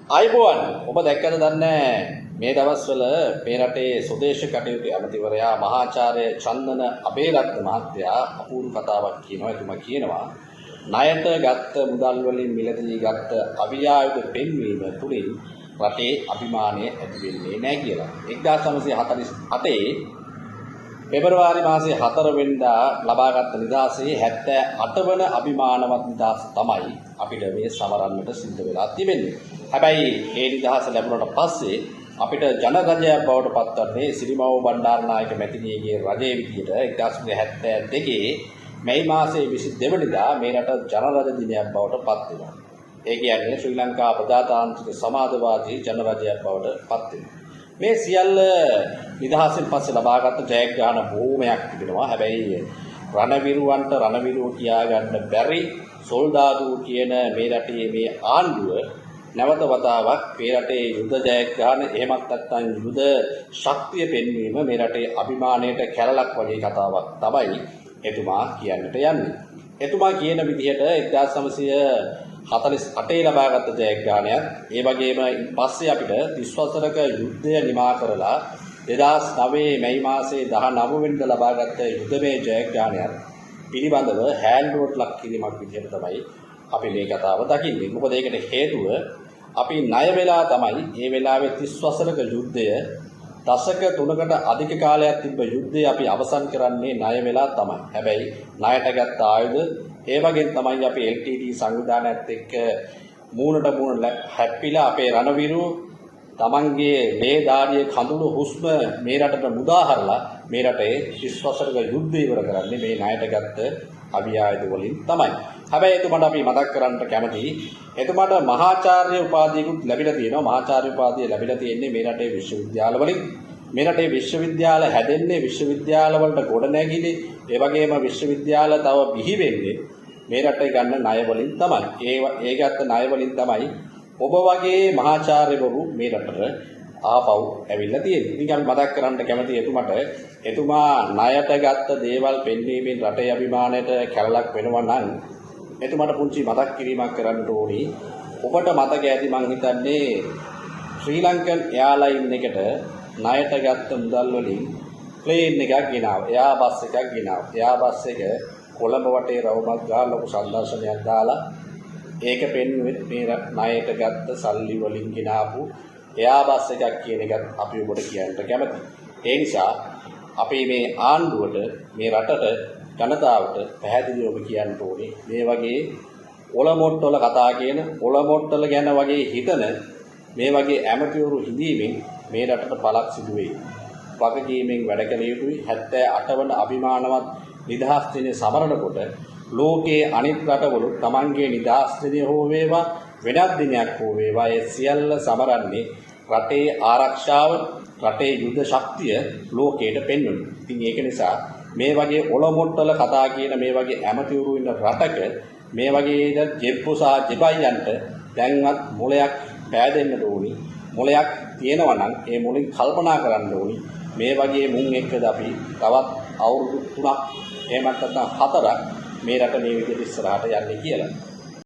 ආයුබෝවන් ඔබ දැක්කද දන්නේ මේ දවස්වල මේ රටේ ස්වදේශ කටයුතු ඇමතිවරයා මහාචාර්ය චන්දන අබේරත්න මහත්තයා අපූර්ව කතාවක් කියනවා. එතුමා කියනවා ණයට ගත්ත මුදල් වලින් මිලදී ගත්ත අවියායුධ පෙන්වීම තුලින් රටේ අභිමානය ඇති වෙන්නේ නැහැ කියලා. 1948 පෙබරවාරි මාසයේ 4 වෙනිදා ලබාගත් නිදහසේ 78 වන අභිමානවත් නිදහස තමයි අපිට මේ සමරන්නට සිද්ධ වෙලා තිබෙන්නේ. හැබැයි මේ නිදහස ලැබුණාට පස්සේ අපිට ජනරජයක් බවට පත්වන්නේ සිරිමව් බණ්ඩාරනායක මැතිණියගේ රජයේ විදියට 1972 මැයි මාසයේ 22 වෙනිදා මේ රට ජනරජ දිනයක් බවට පත් වෙනවා. ඒ කියන්නේ ශ්‍රී ලංකා ප්‍රජාතාන්ත්‍රික සමාජවාදී ජනරජයක් බවට පත් වෙනවා. මේ සියල්ල නිදහසෙන් පස්සේ ලබාගත් ජයග්‍රහණ බොහෝමයක් තිබෙනවා. හැබැයි රණවිරුවන්ට රණවිරුව කියාගන්න බැරි සොල්දාදු කියන මේ රටේ මේ ආණ්ඩුව නැවත වතාවක් මේ රටේ යුද ජයග්‍රහණ එහෙමත් නැත්නම් යුද ශක්තිය පෙන්වීම මේ රටේ අභිමානයට කැලලක් වගේ කතාවක් තමයි එතුමා කියන්නට යන්නේ. එතුමා කියන විදිහට 1948 ලබාගත් ජයග්‍රහණයක් ඒ වගේම පස්සේ අපිට 30 වසරක යුද්ධය නිමා කරලා 2009 මැයි මාසයේ 19 වෙනිදා ලබාගත් යුද්ධමය ජයග්‍රහණයක් පිළිබඳව හැන්ඩ්රෝඩ් ලක් කිරීමක් විදිහට තමයි අපි මේ කතාව දකින්නේ. මොකද ඒකට හේතුව අපි ණය වෙලා තමයි මේ වෙලාවේ 30 වසරක යුද්ධය දශක 3කට අධික කාලයක් තිබ්බ යුද්ධය අපි අවසන් කරන්නේ ණය වෙලා තමයි. හැබැයි ණයට ගත්ත ආයුධ ඒ වගේම තමයි අපි LTT සංවිධානයත් එක්ක මූණට මූණ හැප්පිලා අපේ රණවිරු තමන්ගේ මේ දාඩිය කඳුළු හුස්ම මේ රටට මුදාහරලා මේ රටේ 30 වසරක යුද්ධය ඉවර කරන්නේ මේ ණයට ගත්ත අවියායුධ වලින් තමයි. හැබැයි එතුමාට අපි මතක් කරන්න කැමතියි එතුමාට මහාචාර්ය උපාධියකුත් ලැබිලා තියෙනවා. මහාචාර්ය උපාධිය ලැබිලා තියෙන්නේ මේ රටේ විශ්වවිද්‍යාල වලින්. මේ රටේ විශ්වවිද්‍යාල හැදෙන්නේ විශ්වවිද්‍යාල වලට ගොඩනැගිලි ඒ වගේම විශ්වවිද්‍යාල තව බිහි වෙන්නේ මේ රටේ ගන්න ණය වලින් තමයි. ඒ ගත්ත ණය වලින් තමයි ඔබ වගේ මහාචාර්යවරු මේ රටට ආපහු ඇවිල්ලා තියෙන්නේ. ඉතින් අපි මතක් කරන්න කැමති එතුමාට එතුමා ණයට ගත්ත දේවල් පෙන්වීමෙන් රටේ අභිමානයට කැලලක් වෙනවා නම් එතුමාට පුංචි මතක් කිරීමක් කරන්න ඕනි. ඔබට මතක ඇති මං හිතන්නේ ශ්‍රී ලංකන් එයාර්ලයින් එකට ණයට ගත්ත මුදල් වලින් ප්ලේන් එකක් ගෙනාවා. එයා බස් එකක් ගෙනාවා. එයා බස් එක කොළඹ වටේ රවුමක් ගාලා ලොකු සංදර්ශනයක් දාලා ඒක පෙන්වෙත් මේ ණයට ගත්ත සල්ලි වලින් ගෙනාපු එයා බස් එකක් කියන එකත් අපි ඔබට කියන්න කැමතියි. ඒ නිසා අපි මේ ආණ්ඩුවට මේ රටට ජනතාවට පැහැදිලිවම කියන්න ඕනේ මේ වගේ ඔලොමොට්ටොල කතා කියන ඔලොමොට්ටොල ගැන වගේ හිතන මේ වගේ ඇමතිවරු හිඳීමෙන් මේ රටට පළක් සිදු වෙයි. වගකීමෙන් වැඩ කළ යුතුයි. 78 වන අභිමානවත් නිදහස් දිනය සමරනකොට ලෝකයේ අනිත් රටවල තමන්ගේ නිදහස් දිනය හෝ වේවා වෙනත් දිනයක් හෝ වේවා ඒ සියල්ල සමරන්නේ රටේ ආරක්ෂාව රටේ යුද ශක්තිය ලෝකයට පෙන්වනවා. ඉතින් ඒක නිසා මේ වගේ ඔලොමොට්ටල කතා කියන මේ වගේ ඇමතිවරු ඉන්න රටක මේ වගේ ජෙබ්බුසා ජෙබයියන්ට දැන්වත් මොලයක් පෑදෙන්න ඕනි. මොලයක් තියෙනවා නම් ඒ මොලෙන් කල්පනා කරන්න ඕනි. මේ වගේ මුන් එක්කද අපි තවත් අවුරුදු 3ක් එහෙමත් නැත්නම් 4ක් මේ රට මේ විදිහට ඉස්සරහට යන්නේ කියලා.